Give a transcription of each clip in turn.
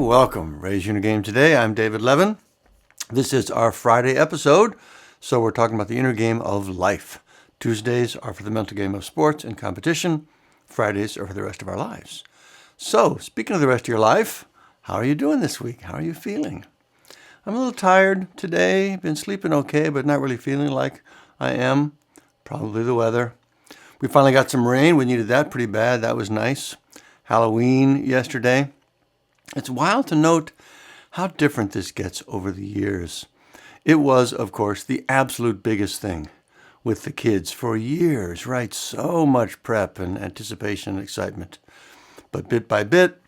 welcome. Rez Game today. I'm David Levin. This is our Friday episode, so we're talking about the inner game of life. Tuesdays are for the mental game of sports and competition. Fridays are for the rest of our lives. So, speaking of the rest of your life, how are you doing this week? How are you feeling? I'm a little tired today. Been sleeping okay, but not really feeling like I am. Probably the weather. We finally got some rain. We needed that pretty bad. That was nice. Halloween yesterday. It's wild to note how different this gets over the years. It was, of course, the absolute biggest thing with the kids for years, right? So much prep and anticipation and excitement. But bit by bit,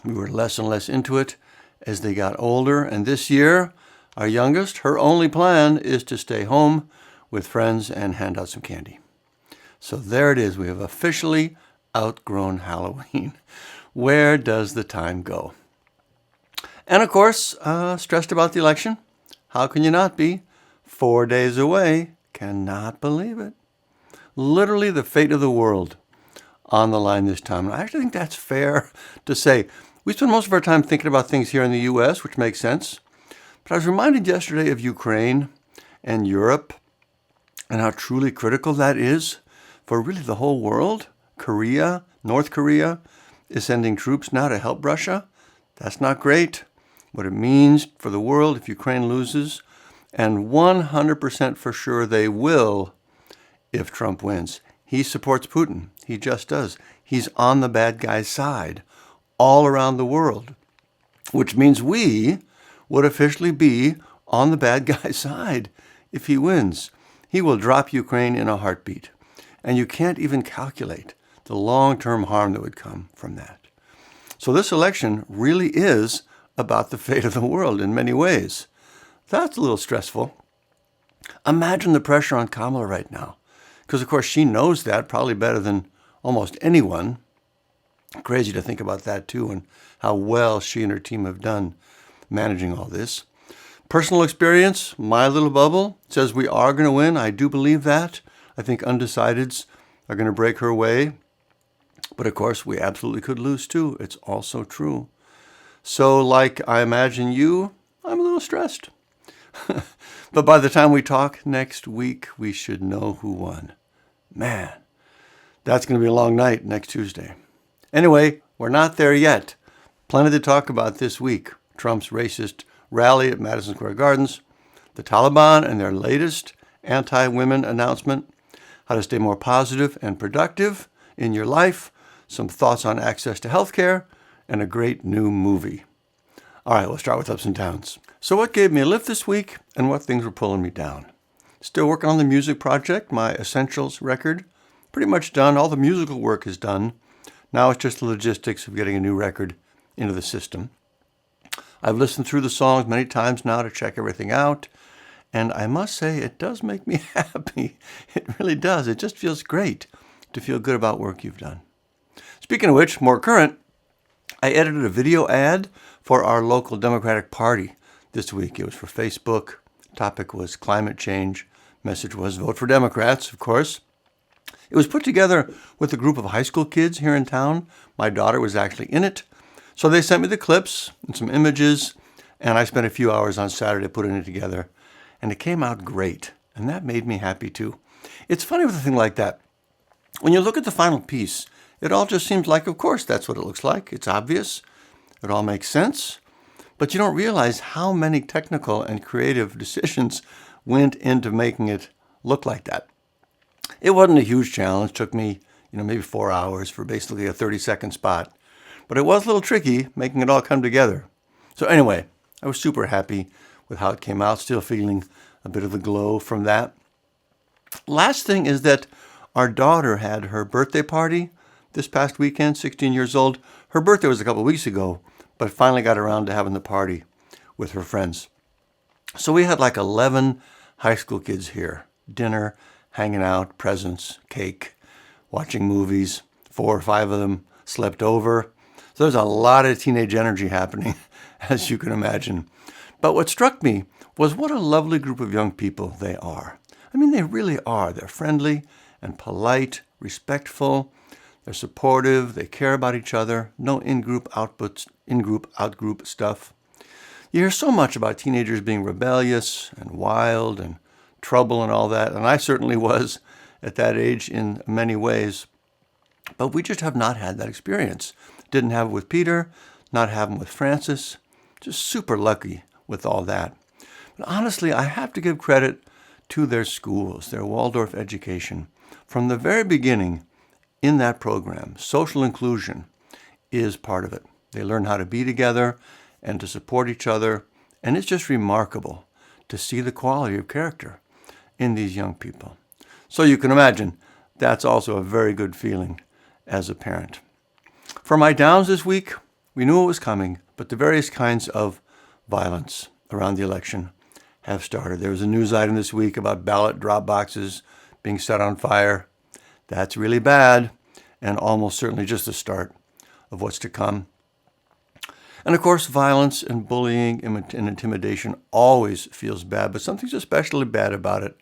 we were less and less into it as they got older. And this year, our youngest, her only plan is to stay home with friends and hand out some candy. So there it is. We have officially outgrown Halloween. Where does the time go? And of course, stressed about the election. How can you not be? 4 days away. Cannot believe it. Literally the fate of the world on the line this time. And I actually think that's fair to say. We spend most of our time thinking about things here in the U.S., which makes sense. But I was reminded yesterday of Ukraine and Europe and how truly critical that is for really the whole world. Korea, North Korea, is sending troops now to help Russia. That's not great. What it means for the world if Ukraine loses, and 100% for sure they will if Trump wins. He supports Putin. He just does. He's on the bad guy's side all around the world, which means we would officially be on the bad guy's side if he wins. He will drop Ukraine in a heartbeat, and you can't even calculate the long-term harm that would come from that. So this election really is about the fate of the world in many ways. That's a little stressful. Imagine the pressure on Kamala right now, because of course she knows that probably better than almost anyone. Crazy to think about that too, and how well she and her team have done managing all this. Personal experience, my little bubble, says we are going to win. I do believe that. I think undecideds are going to break her way. But of course, we absolutely could lose too. It's also true. So like I imagine you, I'm a little stressed. But by the time we talk next week, we should know who won. Man, that's going to be a long night next Tuesday. Anyway, we're not there yet. Plenty to talk about this week. Trump's racist rally at Madison Square Gardens, the Taliban and their latest anti-women announcement, how to stay more positive and productive in your life, some thoughts on access to healthcare, and a great new movie. All right, we'll start with ups and downs. So what gave me a lift this week and what things were pulling me down? Still working on the music project, my Essentials record. Pretty much done. All the musical work is done. Now it's just the logistics of getting a new record into the system. I've listened through the songs many times now to check everything out. And I must say, it does make me happy. It really does. It just feels great to feel good about work you've done. Speaking of which, more current, I edited a video ad for our local Democratic Party this week. It was for Facebook. Topic was climate change. Message was vote for Democrats, of course. It was put together with a group of high school kids here in town. My daughter was actually in it. So they sent me the clips and some images, and I spent a few hours on Saturday putting it together. And it came out great, and that made me happy too. It's funny with a thing like that. When you look at the final piece, it all just seems like, of course, that's what it looks like. It's obvious. It all makes sense. But you don't realize how many technical and creative decisions went into making it look like that. It wasn't a huge challenge. It took me, maybe 4 hours for basically a 30-second spot. But it was a little tricky making it all come together. So anyway, I was super happy with how it came out. Still feeling a bit of the glow from that. Last thing is that our daughter had her birthday party this past weekend, 16 years old. Her birthday was a couple of weeks ago, but finally got around to having the party with her friends. So we had like 11 high school kids here. Dinner, hanging out, presents, cake, watching movies. 4 or 5 of them slept over. So there's a lot of teenage energy happening, as you can imagine. But what struck me was what a lovely group of young people they are. I mean, they really are. They're friendly and polite, respectful. They're supportive. They care about each other. No in-group outbursts in-group, out-group stuff. You hear so much about teenagers being rebellious and wild and trouble and all that, and I certainly was at that age in many ways. But we just have not had that experience. Didn't have it with Peter, not have it with Francis. Just super lucky with all that. But honestly, I have to give credit to their schools, their Waldorf education. From the very beginning in that program, social inclusion is part of it. They learn how to be together and to support each other. And it's just remarkable to see the quality of character in these young people. So you can imagine that's also a very good feeling as a parent. For my downs this week, we knew it was coming, but the various kinds of violence around the election have started. There was a news item this week about ballot drop boxes being set on fire. That's really bad, and almost certainly just the start of what's to come. And of course, violence and bullying and intimidation always feels bad, but something's especially bad about it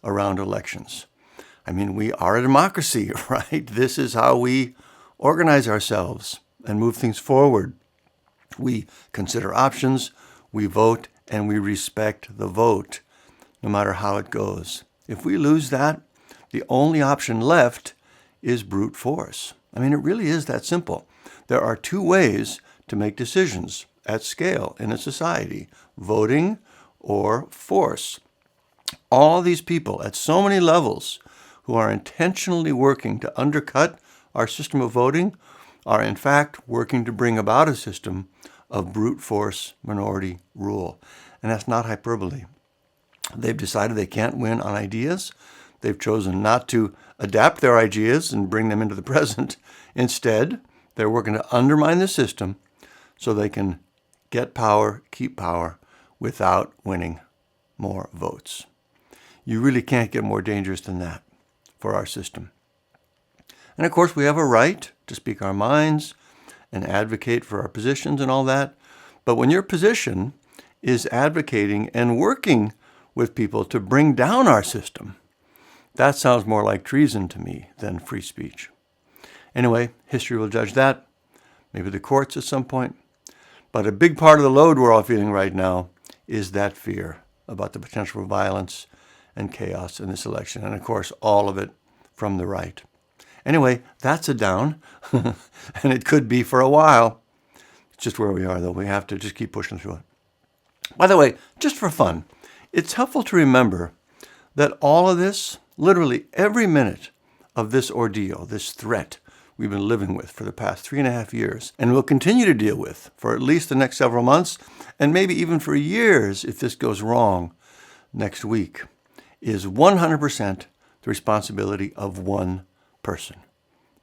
around elections. I mean, we are a democracy, right? This is how we organize ourselves and move things forward. We consider options, we vote, and we respect the vote, no matter how it goes. If we lose that, the only option left is brute force. I mean, it really is that simple. There are two ways to make decisions at scale in a society: voting or force. All these people at so many levels who are intentionally working to undercut our system of voting are in fact working to bring about a system of brute force minority rule. And that's not hyperbole. They've decided they can't win on ideas. They've chosen not to adapt their ideas and bring them into the present. Instead, they're working to undermine the system so they can get power, keep power, without winning more votes. You really can't get more dangerous than that for our system. And of course, we have a right to speak our minds and advocate for our positions and all that. But when your position is advocating and working with people to bring down our system, that sounds more like treason to me than free speech. Anyway, history will judge that. Maybe the courts at some point. But a big part of the load we're all feeling right now is that fear about the potential for violence and chaos in this election. And of course, all of it from the right. Anyway, that's a down, and it could be for a while. It's just where we are, though. We have to just keep pushing through it. By the way, just for fun, it's helpful to remember that all of this, literally every minute of this ordeal, this threat we've been living with for the past 3.5 years, and will continue to deal with for at least the next several months, and maybe even for years if this goes wrong next week, is 100% the responsibility of one person,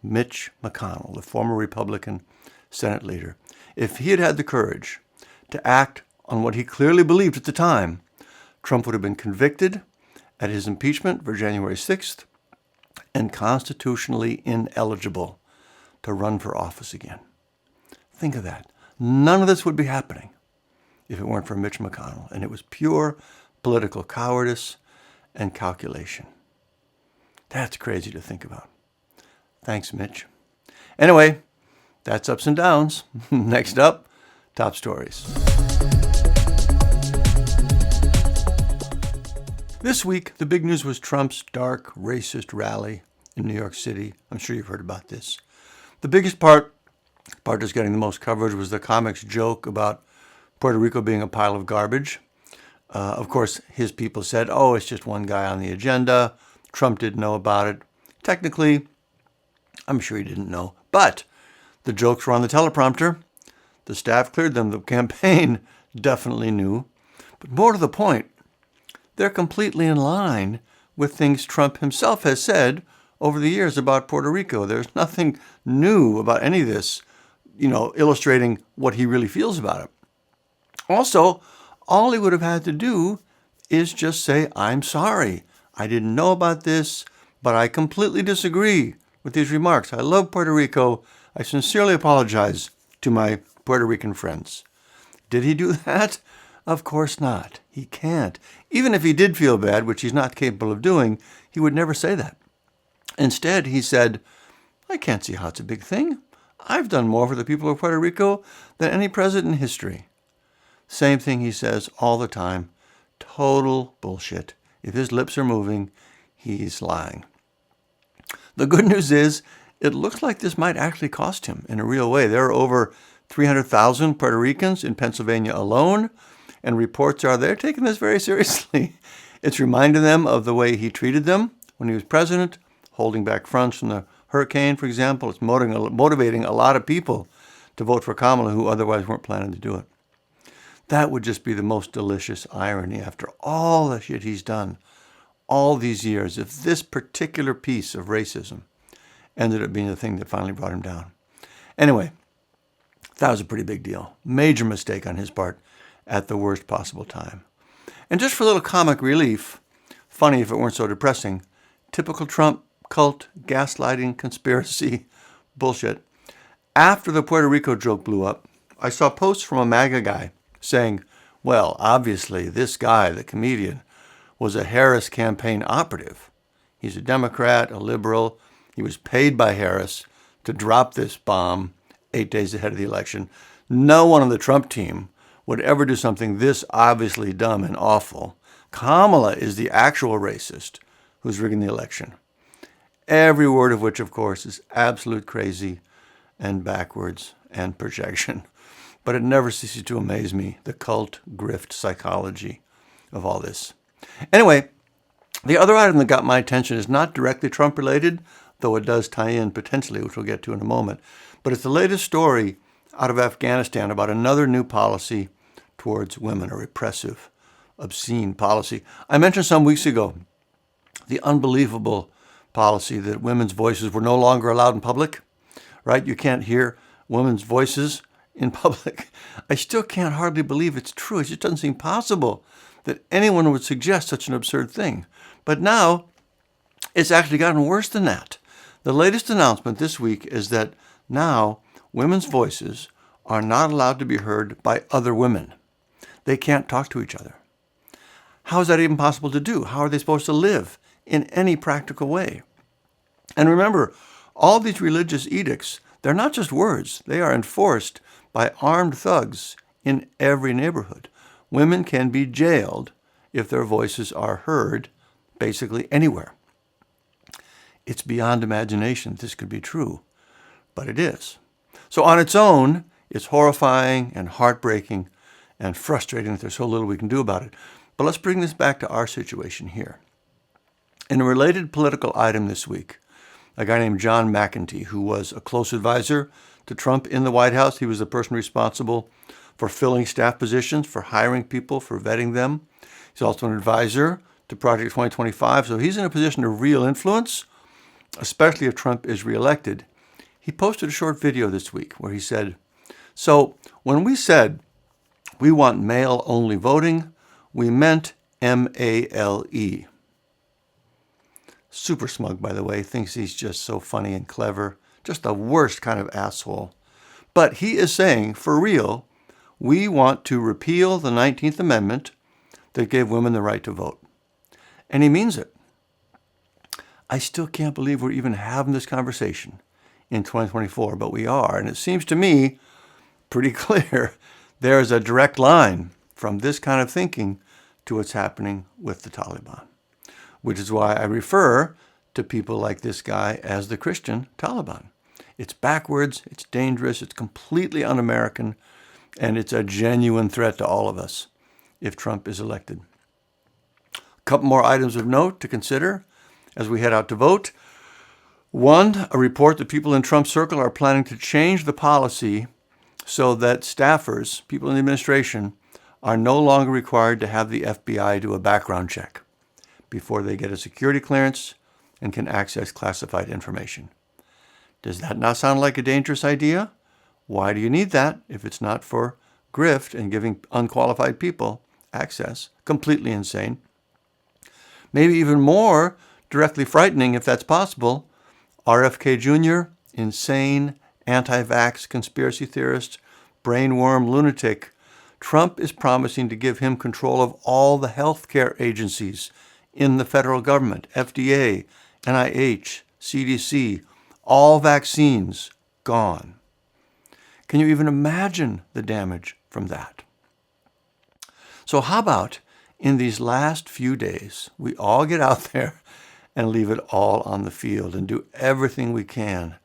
Mitch McConnell, the former Republican Senate leader. If he had had the courage to act on what he clearly believed at the time, Trump would have been convicted at his impeachment for January 6th and constitutionally ineligible to run for office again. Think of that. None of this would be happening if it weren't for Mitch McConnell, and it was pure political cowardice and calculation. That's crazy to think about. Thanks, Mitch. Anyway, that's ups and downs. Next up, top stories. This week, the big news was Trump's dark, racist rally in New York City. I'm sure you've heard about this. The biggest part that's getting the most coverage, was the comic's joke about Puerto Rico being a pile of garbage. Of course, his people said, oh, it's just one guy on the agenda. Trump didn't know about it. Technically, I'm sure he didn't know. But the jokes were on the teleprompter. The staff cleared them. The campaign definitely knew. But more to the point, they're completely in line with things Trump himself has said over the years about Puerto Rico. There's nothing new about any of this, illustrating what he really feels about it. Also, all he would have had to do is just say, I'm sorry. I didn't know about this, but I completely disagree with these remarks. I love Puerto Rico. I sincerely apologize to my Puerto Rican friends. Did he do that? Of course not. He can't. Even if he did feel bad, which he's not capable of doing, he would never say that. Instead, he said, I can't see how it's a big thing. I've done more for the people of Puerto Rico than any president in history. Same thing he says all the time. Total bullshit. If his lips are moving, he's lying. The good news is, it looks like this might actually cost him in a real way. There are over 300,000 Puerto Ricans in Pennsylvania alone, and reports are they're taking this very seriously. It's reminding them of the way he treated them when he was president, holding back funds from the hurricane, for example. It's motivating a lot of people to vote for Kamala who otherwise weren't planning to do it. That would just be the most delicious irony after all the shit he's done all these years, if this particular piece of racism ended up being the thing that finally brought him down. Anyway, that was a pretty big deal. Major mistake on his part at the worst possible time. And just for a little comic relief, funny if it weren't so depressing, typical Trump cult, gaslighting, conspiracy, bullshit. After the Puerto Rico joke blew up, I saw posts from a MAGA guy saying, well, obviously this guy, the comedian, was a Harris campaign operative. He's a Democrat, a liberal. He was paid by Harris to drop this bomb 8 days ahead of the election. No one on the Trump team would ever do something this obviously dumb and awful. Kamala is the actual racist who's rigging the election. Every word of which, of course, is absolute crazy and backwards and projection. But it never ceases to amaze me, the cult grift psychology of all this. Anyway, the other item that got my attention is not directly Trump-related, though it does tie in potentially, which we'll get to in a moment. But it's the latest story out of Afghanistan about another new policy towards women, a repressive, obscene policy. I mentioned some weeks ago the unbelievable policy that women's voices were no longer allowed in public, right? You can't hear women's voices in public. I still can't hardly believe it's true. It just doesn't seem possible that anyone would suggest such an absurd thing. But now, it's actually gotten worse than that. The latest announcement this week is that now women's voices are not allowed to be heard by other women. They can't talk to each other. How is that even possible to do? How are they supposed to live in any practical way? And remember, all these religious edicts, they're not just words. They are enforced by armed thugs in every neighborhood. Women can be jailed if their voices are heard basically anywhere. It's beyond imagination this could be true, but it is. So on its own, it's horrifying and heartbreaking and frustrating that there's so little we can do about it. But let's bring this back to our situation here. In a related political item this week, a guy named John McEntee, who was a close advisor to Trump in the White House, he was the person responsible for filling staff positions, for hiring people, for vetting them. He's also an advisor to Project 2025, so he's in a position of real influence, especially if Trump is reelected. He posted a short video this week where he said, so when we said we want male-only voting, we meant M-A-L-E. Super smug, by the way, thinks he's just so funny and clever, just the worst kind of asshole. But he is saying, for real, we want to repeal the 19th Amendment that gave women the right to vote. And he means it. I still can't believe we're even having this conversation in 2024, but we are. And it seems to me pretty clear there's a direct line from this kind of thinking to what's happening with the Taliban, which is why I refer to people like this guy as the Christian Taliban. It's backwards, it's dangerous, it's completely un-American, and it's a genuine threat to all of us if Trump is elected. A couple more items of note to consider as we head out to vote. One, a report that people in Trump's circle are planning to change the policy so that staffers, people in the administration, are no longer required to have the FBI do a background check before they get a security clearance and can access classified information. Does that not sound like a dangerous idea? Why do you need that if it's not for grift and giving unqualified people access? Completely insane. Maybe even more directly frightening, if that's possible, FRK Jr., insane, anti-vax conspiracy theorist, brainworm lunatic. Trump is promising to give him control of all the healthcare agencies in the federal government, FDA, NIH, CDC, all vaccines gone. Can you even imagine the damage from that? So how about in these last few days, we all get out there and leave it all on the field and do everything we can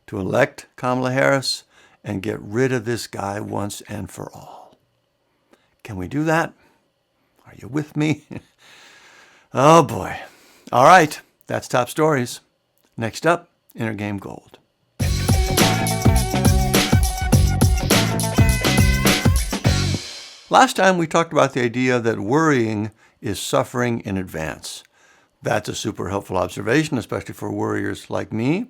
to elect Kamala Harris and get rid of this guy once and for all. Can we do that? Are you with me? Oh boy. All right, that's Top Stories. Next up, Inner Game Gold. Last time we talked about the idea that worrying is suffering in advance. That's a super helpful observation, especially for worriers like me.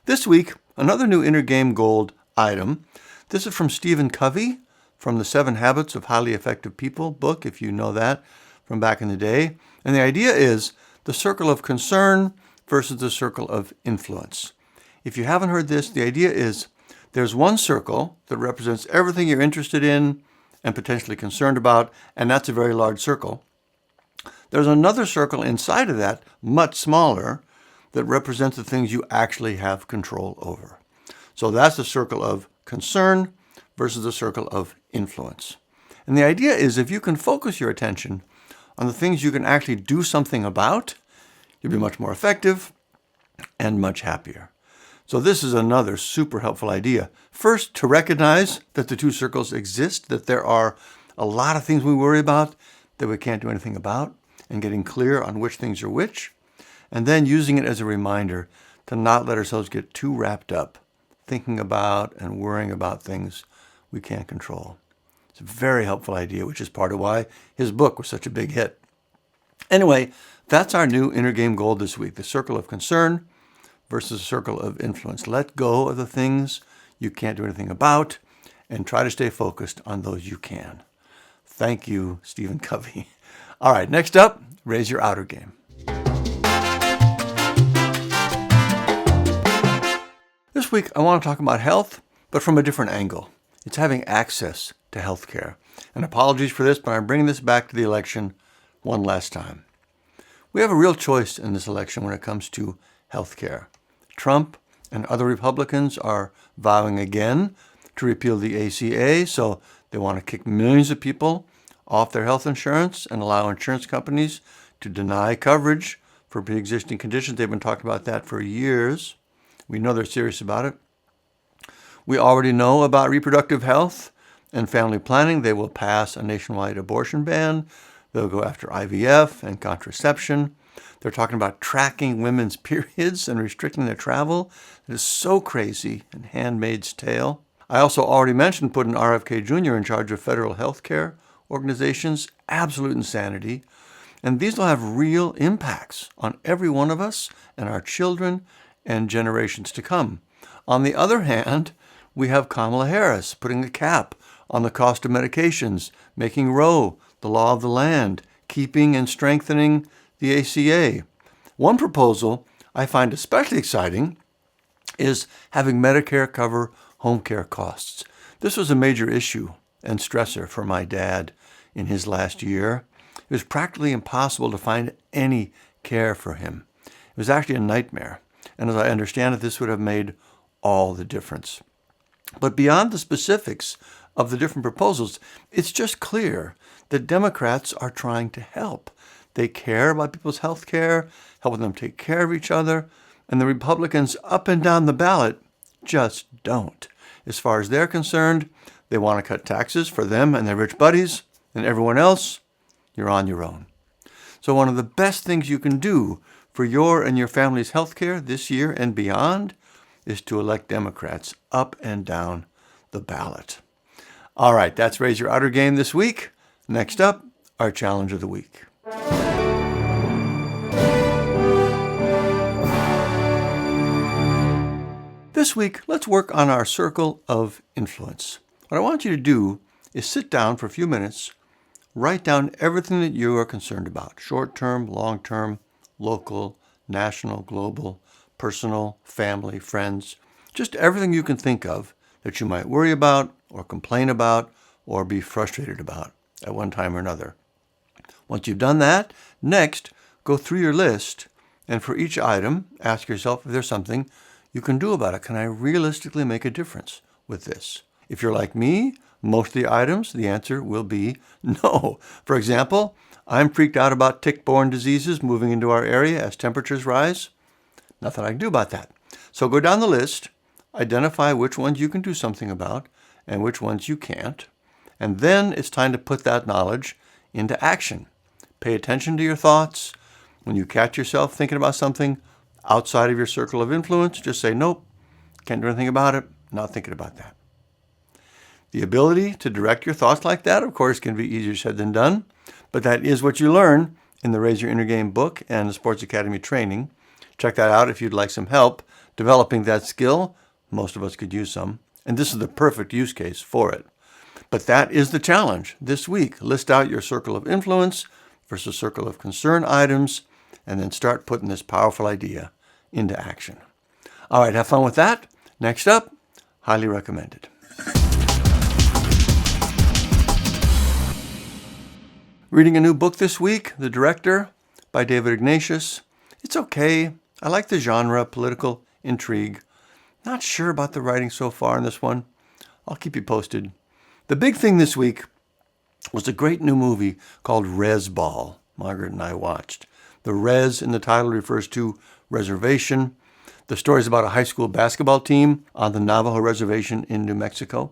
This week, another new Inner Game Gold item. This is from Stephen Covey from the 7 Habits of Highly Effective People book, if you know that from back in the day. And the idea is the circle of concern versus the circle of influence. If you haven't heard this, the idea is there's one circle that represents everything you're interested in and potentially concerned about, and that's a very large circle. There's another circle inside of that, much smaller, that represents the things you actually have control over. So that's the circle of concern versus the circle of influence. And the idea is if you can focus your attention on the things you can actually do something about, you'll be much more effective and much happier. So this is another super helpful idea. First, to recognize that the two circles exist, that there are a lot of things we worry about that we can't do anything about, and getting clear on which things are which, and then using it as a reminder to not let ourselves get too wrapped up thinking about and worrying about things we can't control. It's a very helpful idea, which is part of why his book was such a big hit. Anyway, that's our new Inner Game Gold this week, the circle of concern versus the circle of influence. Let go of the things you can't do anything about and try to stay focused on those you can. Thank you, Stephen Covey. All right, next up, raise your outer game. This week, I want to talk about health, but from a different angle. It's having access to health care. And apologies for this, but I'm bringing this back to the election one last time. We have a real choice in this election when it comes to health care. Trump and other Republicans are vowing again to repeal the ACA, so they want to kick millions of people off their health insurance and allow insurance companies to deny coverage for pre-existing conditions. They've been talking about that for years. We know they're serious about it. We already know about reproductive health and family planning. They will pass a nationwide abortion ban. They'll go after IVF and contraception. They're talking about tracking women's periods and restricting their travel. It is so crazy and Handmaid's Tale. I also already mentioned putting RFK Jr. in charge of federal health care organizations. Absolute insanity. And these will have real impacts on every one of us and our children and generations to come. On the other hand, we have Kamala Harris putting a cap on the cost of medications, making Roe the law of the land, keeping and strengthening the ACA. One proposal I find especially exciting is having Medicare cover home care costs. This was a major issue and stressor for my dad in his last year. It was practically impossible to find any care for him. It was actually a nightmare. And as I understand it, this would have made all the difference. But beyond the specifics of the different proposals, it's just clear that Democrats are trying to help. They care about people's health care, helping them take care of each other, and the Republicans up and down the ballot just don't. As far as they're concerned, they want to cut taxes for them and their rich buddies, and everyone else, you're on your own. So one of the best things you can do for your and your family's health care this year and beyond is to elect Democrats up and down the ballot. All right, that's Raise Your Outer Game this week. Next up, our challenge of the week. This week, let's work on our circle of influence. What I want you to do is sit down for a few minutes, write down everything that you are concerned about, short-term, long-term, local, national, global, personal, family, friends, just everything you can think of that you might worry about or complain about or be frustrated about at one time or another. Once you've done that, next, go through your list and for each item, ask yourself if there's something you can do about it. Can I realistically make a difference with this? If you're like me, most of the items, the answer will be no. For example, I'm freaked out about tick-borne diseases moving into our area as temperatures rise. Nothing I can do about that. So go down the list, identify which ones you can do something about and which ones you can't, and then it's time to put that knowledge into action. Pay attention to your thoughts. When you catch yourself thinking about something outside of your circle of influence, just say, nope, can't do anything about it, not thinking about that. The ability to direct your thoughts like that, of course, can be easier said than done, but that is what you learn in the Raise Your Inner Game book and the Sports Academy training. Check that out if you'd like some help developing that skill. Most of us could use some, and this is the perfect use case for it. But that is the challenge this week. List out your circle of influence versus circle of concern items, and then start putting this powerful idea into action. All right, have fun with that. Next up, highly recommended. Reading a new book this week, The Director by David Ignatius. It's okay. I like the genre, political intrigue. Not sure about the writing so far in this one. I'll keep you posted. The big thing this week was a great new movie called Rez Ball, Margaret and I watched. The Rez in the title refers to reservation. The story is about a high school basketball team on the Navajo reservation in New Mexico.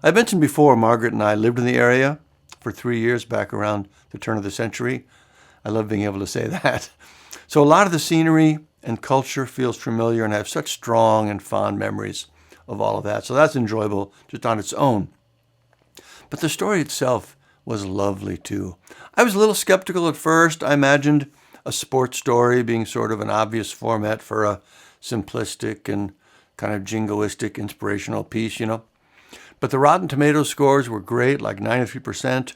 I mentioned before, Margaret and I lived in the area for 3 years back around the turn of the century. I love being able to say that. So a lot of the scenery and culture feels familiar, and I have such strong and fond memories of all of that. So that's enjoyable just on its own. But the story itself was lovely too. I was a little skeptical at first. I imagined a sports story being sort of an obvious format for a simplistic and kind of jingoistic inspirational piece, But the Rotten Tomatoes scores were great, like 93%.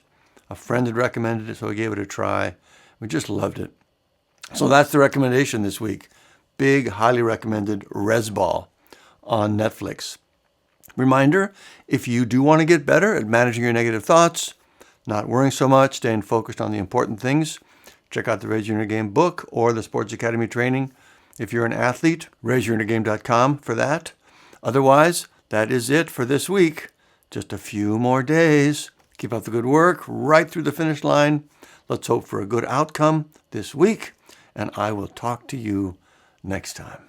A friend had recommended it, so we gave it a try. We just loved it. So that's the recommendation this week. Big, highly recommended Rez Ball on Netflix. Reminder, if you do want to get better at managing your negative thoughts, not worrying so much, staying focused on the important things, check out the Raise Your Inner Game book or the Sports Academy training. If you're an athlete, raiseyourinnergame.com for that. Otherwise, that is it for this week. Just a few more days. Keep up the good work right through the finish line. Let's hope for a good outcome this week, and I will talk to you next time.